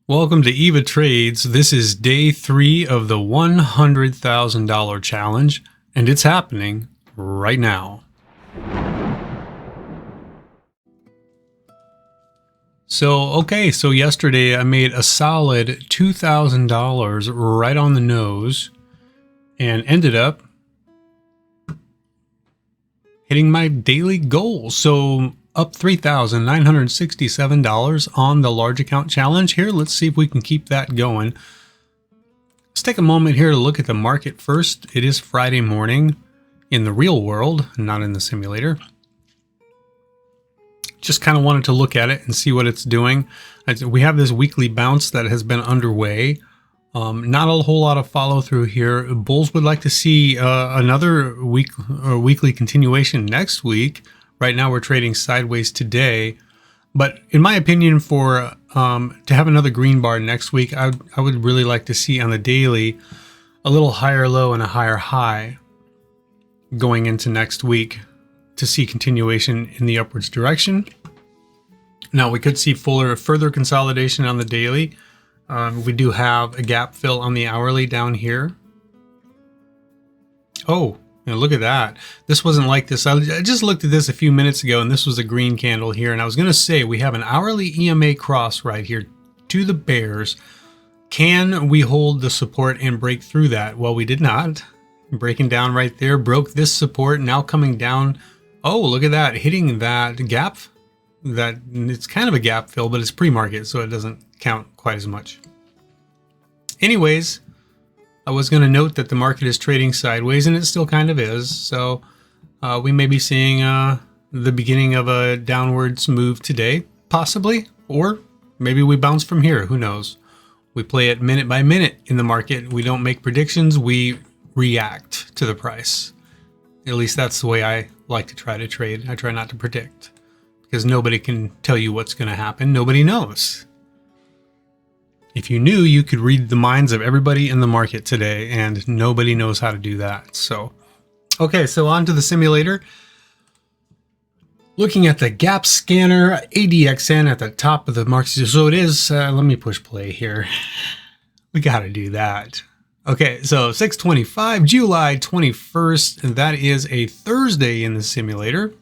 Welcome to Eva Trades. This is day 3 of the $100,000 challenge, and it's happening right now. So yesterday I made a solid $2,000 right on the nose and ended up hitting my daily goal. So up $3,967 on the large account challenge here. Let's see if we can keep that going. Let's take a moment here to look at the market first. It is Friday morning in the real world, not in the simulator. Just kind of wanted to look at it and see what it's doing. We have this weekly bounce that has been underway. Not a whole lot of follow through here. Bulls would like to see another weekly continuation next week. Right now we're trading sideways today, but in my opinion, for to have another green bar next week, I would really like to see on the daily a little higher low and a higher high going into next week to see continuation in the upwards direction. Now we could see further consolidation on the daily. We do have a gap fill on the hourly down here. Oh, look at that. This wasn't like this. I just looked at this a few minutes ago, and this was a green candle here. And I was going to say, we have an hourly EMA cross right here to the bears. Can we hold the support and break through that? Well, we did not. Breaking down right there, broke this support, now coming down. Oh, look at that, hitting that gap. That it's kind of a gap fill, but it's pre-market, so it doesn't count quite as much. Anyways, I was going to note that the market is trading sideways, and it still kind of is. So we may be seeing the beginning of a downwards move today, possibly, or maybe we bounce from here. Who knows? We play it minute by minute in the market. We don't make predictions. We react to the price. At least that's the way I like to try to trade. I try not to predict because nobody can tell you what's going to happen. Nobody knows. If you knew, you could read the minds of everybody in the market today, and nobody knows how to do that. So, okay, so on to the simulator. Looking at the gap scanner, ADXN at the top of the market. So it is, let me push play here. We got to do that. Okay, so 6/25, July 21st, and that is a Thursday in the simulator.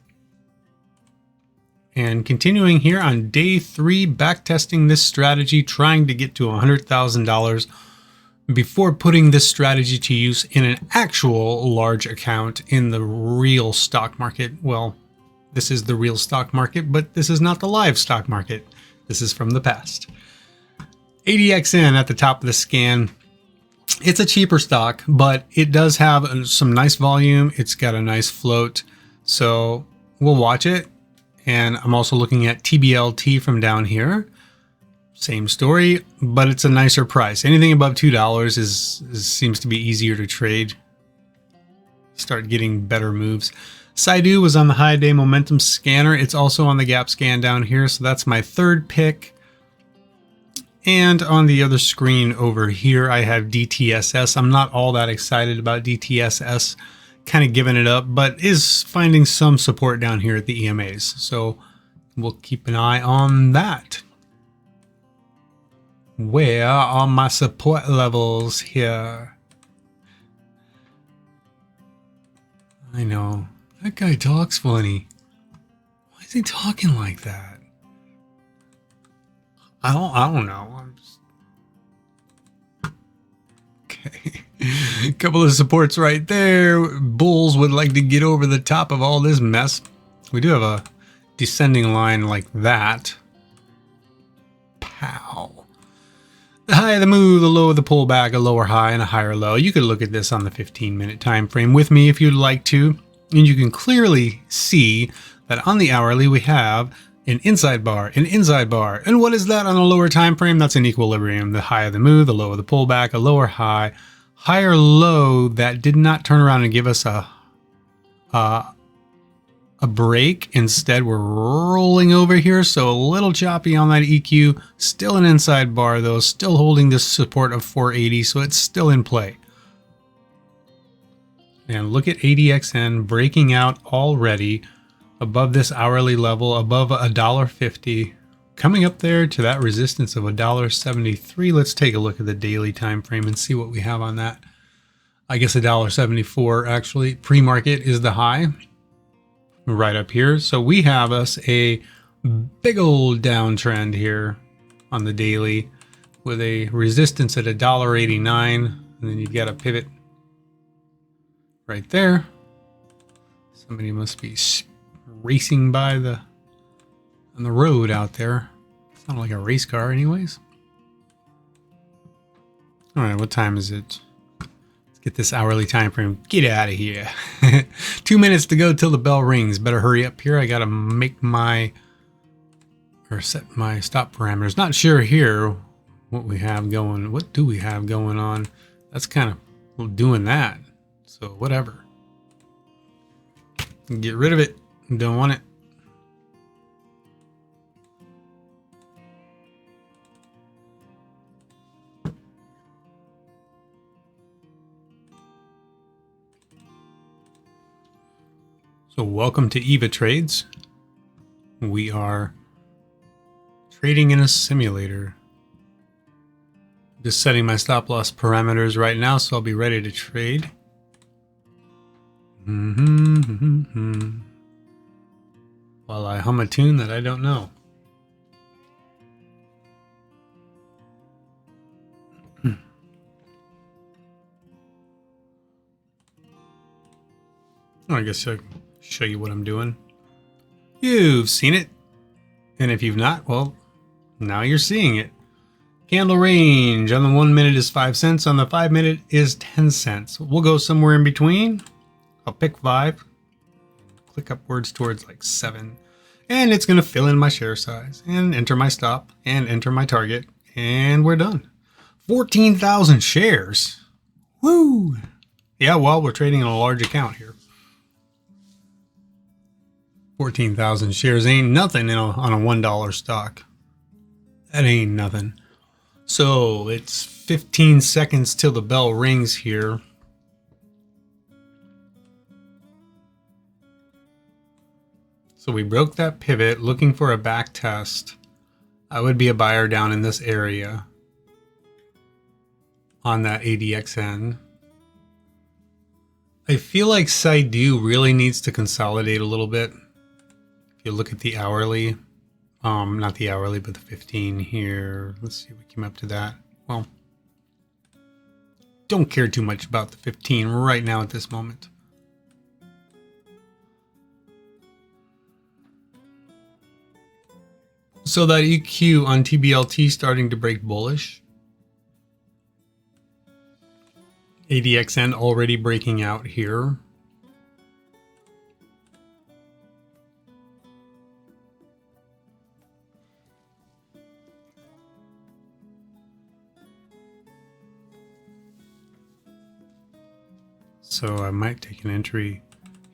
And continuing here on day 3, backtesting this strategy, trying to get to $100,000 before putting this strategy to use in an actual large account in the real stock market. Well, this is the real stock market, but this is not the live stock market. This is from the past. ADXN at the top of the scan. It's a cheaper stock, but it does have some nice volume. It's got a nice float, so we'll watch it. And I'm also looking at TBLT from down here. Same story, but it's a nicer price. Anything above $2 seems to be easier to trade. Start getting better moves. Saidu was on the high day momentum scanner. It's also on the gap scan down here, so that's my third pick. And on the other screen over here, I have DTSS. I'm not all that excited about DTSS. Kind of giving it up, but is finding some support down here at the EMAs. So we'll keep an eye on that. Where are my support levels here? I know. That guy talks funny. Why is he talking like that? I don't know. I'm just... Okay. A couple of supports right there. Bulls would like to get over the top of all this mess. We do have a descending line like that. Pow. The high of the move, the low of the pullback, a lower high and a higher low. You could look at this on the 15-minute time frame with me if you'd like to. And you can clearly see that on the hourly we have an inside bar, an inside bar. And what is that on a lower time frame? That's an equilibrium. The high of the move, the low of the pullback, a lower high, higher low that did not turn around and give us a break. Instead, we're rolling over here, so a little choppy on that EQ. Still an inside bar though, still holding this support of 480, so it's still in play. And look at ADXN breaking out already above this hourly level, above $1.50. coming up there to that resistance of $1.73. Let's take a look at the daily time frame and see what we have on that. I guess $1.74 actually. Pre-market is the high right up here. So we have us a big old downtrend here on the daily with a resistance at $1.89, and then you've got a pivot right there. Somebody must be racing by on the road out there. It's not like a race car anyways. All right, what time is it? Let's get this hourly time frame. Get out of here. 2 minutes to go till the bell rings. Better hurry up here. I got to make my, or set my stop parameters. Not sure here what we have going. What do we have going on? That's kind of doing that. So whatever. Get rid of it. Don't want it. So welcome to EVA Trades. We are trading in a simulator. Just setting my stop loss parameters right now, so I'll be ready to trade. While I hum a tune that I don't know. I guess I'll show you what I'm doing. You've seen it. And if you've not, well, now you're seeing it. Candle range on the 1 minute is 5 cents. On the 5 minute is 10 cents. We'll go somewhere in between. I'll pick 5. Click upwards towards like 7. And it's going to fill in my share size. And enter my stop. And enter my target. And we're done. 14,000 shares. Woo! Yeah, well, we're trading on a large account here. 14,000 shares ain't nothing on a $1 stock. That ain't nothing. So it's 15 seconds till the bell rings here. So we broke that pivot, looking for a back test. I would be a buyer down in this area on that ADXN. I feel like Saidu really needs to consolidate a little bit. If you look at the hourly, not the hourly, but the 15 here. Let's see if we came up to that. Well, don't care too much about the 15 right now at this moment. So that EQ on TBLT starting to break bullish. ADXN already breaking out here. So I might take an entry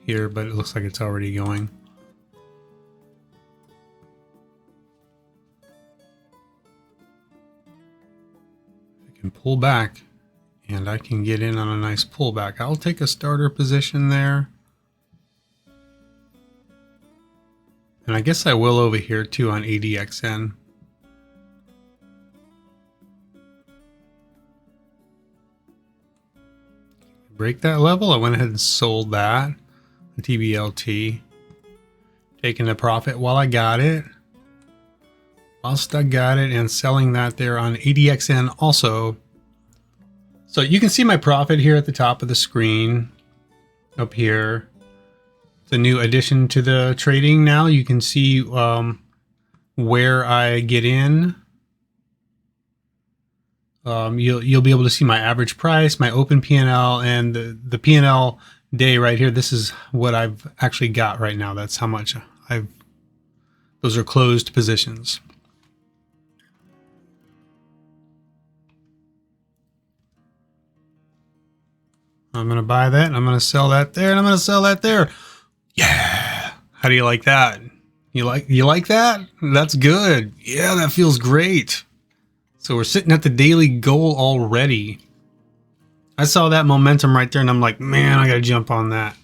here, but it looks like it's already going. I can pull back and I can get in on a nice pullback. I'll take a starter position there. And I guess I will over here too on ADXN. Break that level. I went ahead and sold that. The TBLT. Taking the profit while I got it. Whilst I got it, and selling that there on ADXN also. So you can see my profit here at the top of the screen. Up here. It's a new addition to the trading now. You can see where I get in. You'll be able to see my average price, my open P&L, and the P&L day right here. This is what I've actually got right now. That's how much those are closed positions. I'm going to buy that, and I'm going to sell that there, and I'm going to sell that there. Yeah. How do you like that? You like that? That's good. Yeah, that feels great. So we're sitting at the daily goal already. I saw that momentum right there and I'm like, man, I got to jump on that.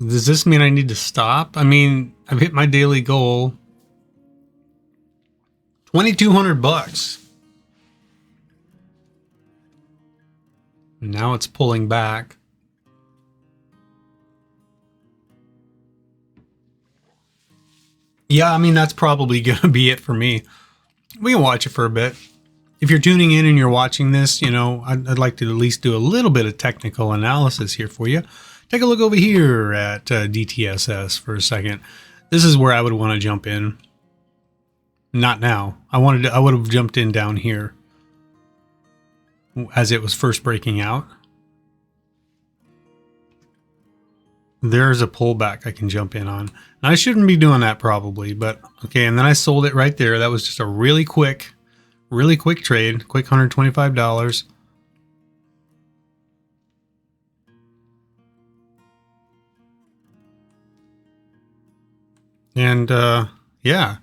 Does this mean I need to stop? I mean, I've hit my daily goal. 2,200 bucks. Now it's pulling back. Yeah, I mean, that's probably going to be it for me. We can watch it for a bit. If you're tuning in and you're watching this, you know, I'd like to at least do a little bit of technical analysis here for you. Take a look over here at DTSS for a second. This is where I would want to jump in. Not now. I would have jumped in down here as it was first breaking out. There's a pullback I can jump in on. Now, I shouldn't be doing that probably, but okay. And then I sold it right there. That was just a really quick trade, quick $125. And yeah,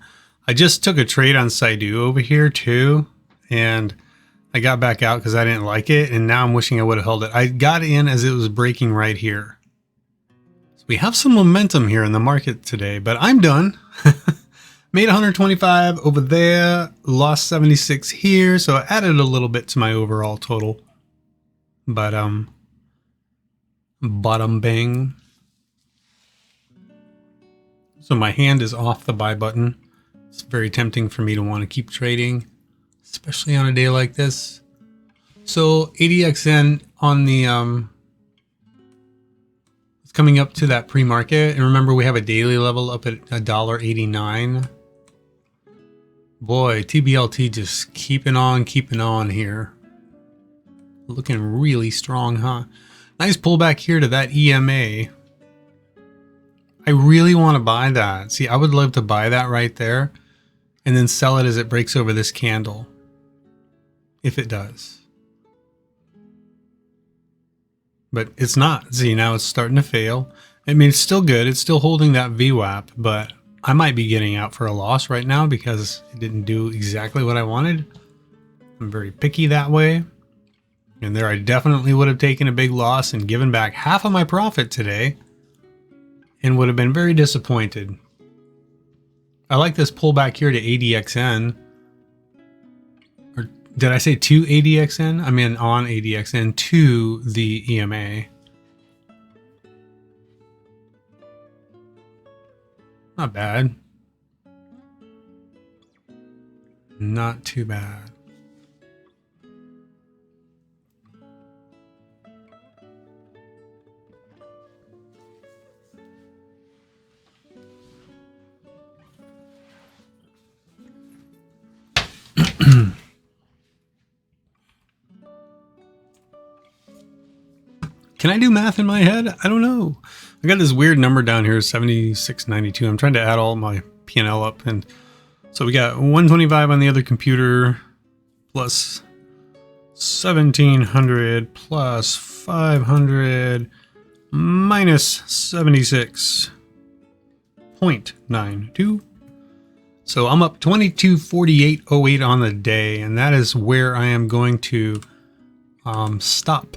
I just took a trade on Saidu over here too, and I got back out because I didn't like it, and now I'm wishing I would have held it. I got in as it was breaking right here. So we have some momentum here in the market today, but I'm done. Made 125 over there, lost 76 here, so I added a little bit to my overall total. But bottom bang. So my hand is off the buy button. It's very tempting for me to want to keep trading, especially on a day like this. So ADXN on the it's coming up to that pre-market, and remember we have a daily level up at $1.89. Boy, TBLT just keeping on here. Looking really strong, huh? Nice pullback here to that EMA. I really want to buy that. See, I would love to buy that right there and then sell it as it breaks over this candle. If it does. But it's not. See, now it's starting to fail. I mean, it's still good. It's still holding that VWAP, but I might be getting out for a loss right now because it didn't do exactly what I wanted. I'm very picky that way. And there I definitely would have taken a big loss and given back half of my profit today and would have been very disappointed. I like this pullback here to ADXN. Or did I say to ADXN? I mean on ADXN to the EMA. Not bad. Not too bad. Can I do math in my head? I don't know. I got this weird number down here, 7692. I'm trying to add all my P&L up. And so we got 125 on the other computer plus 1700 plus 500 minus 76.92. So I'm up 2248.08 on the day, and that is where I am going to stop.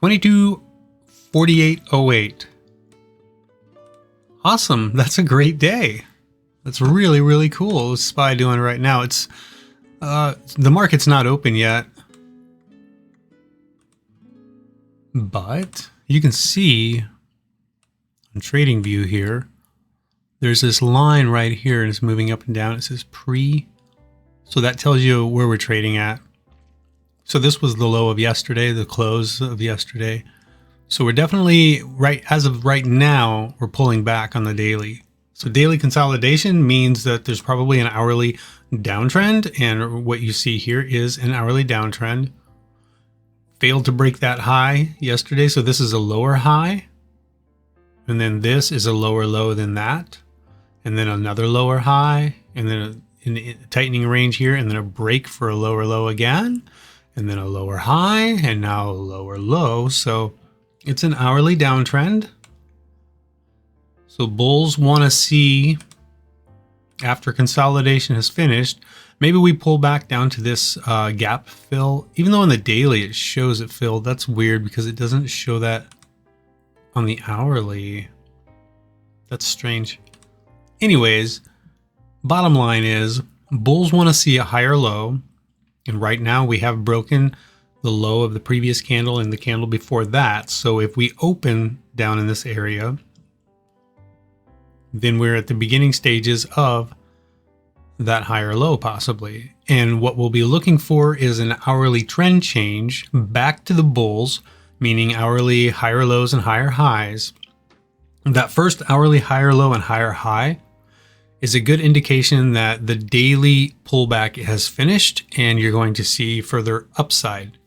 2248.08. Awesome. That's a great day. That's really, really cool. What's SPY doing right now? It's the market's not open yet, but you can see on TradingView here, there's this line right here and it's moving up and down. It says pre. So that tells you where we're trading at. So this was the low of yesterday, the close of yesterday. So we're definitely right as of right now, we're pulling back on the daily. So daily consolidation means that there's probably an hourly downtrend, and what you see here is an hourly downtrend. Failed to break that high yesterday, so this is a lower high. And then this is a lower low than that. And then another lower high, and then a tightening range here, and then a break for a lower low again. And then a lower high, and now a lower low. So it's an hourly downtrend. So bulls want to see, after consolidation has finished, maybe we pull back down to this gap fill. Even though on the daily it shows it filled. That's weird because it doesn't show that on the hourly. That's strange. Anyways, bottom line is bulls want to see a higher low. And right now we have broken the low of the previous candle and the candle before that. So if we open down in this area, then we're at the beginning stages of that higher low possibly. And what we'll be looking for is an hourly trend change back to the bulls, meaning hourly higher lows and higher highs. That first hourly higher low and higher high is a good indication that the daily pullback has finished and you're going to see further upside.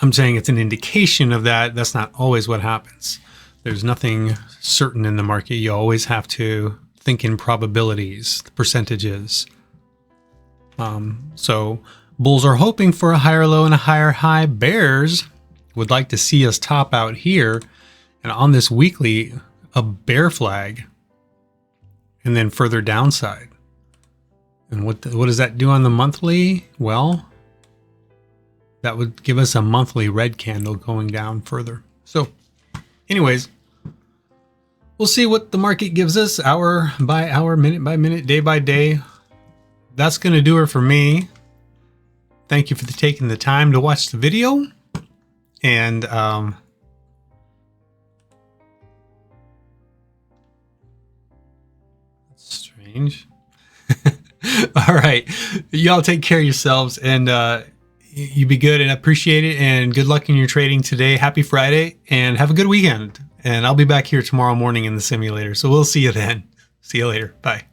I'm saying it's an indication of that. That's not always what happens. There's nothing certain in the market. You always have to think in probabilities, percentages. So bulls are hoping for a higher low and a higher high. Bears would like to see us top out here. And on this weekly, a bear flag. And then further downside. And what does that do on the monthly? Well, that would give us a monthly red candle going down further. So anyways, we'll see what the market gives us hour by hour, minute by minute, day by day. That's going to do it for me. Thank you for taking the time to watch the video. And strange. All right. Y'all take care of yourselves and you be good, and I appreciate it. And good luck in your trading today. Happy Friday and have a good weekend. And I'll be back here tomorrow morning in the simulator. So we'll see you then. See you later. Bye.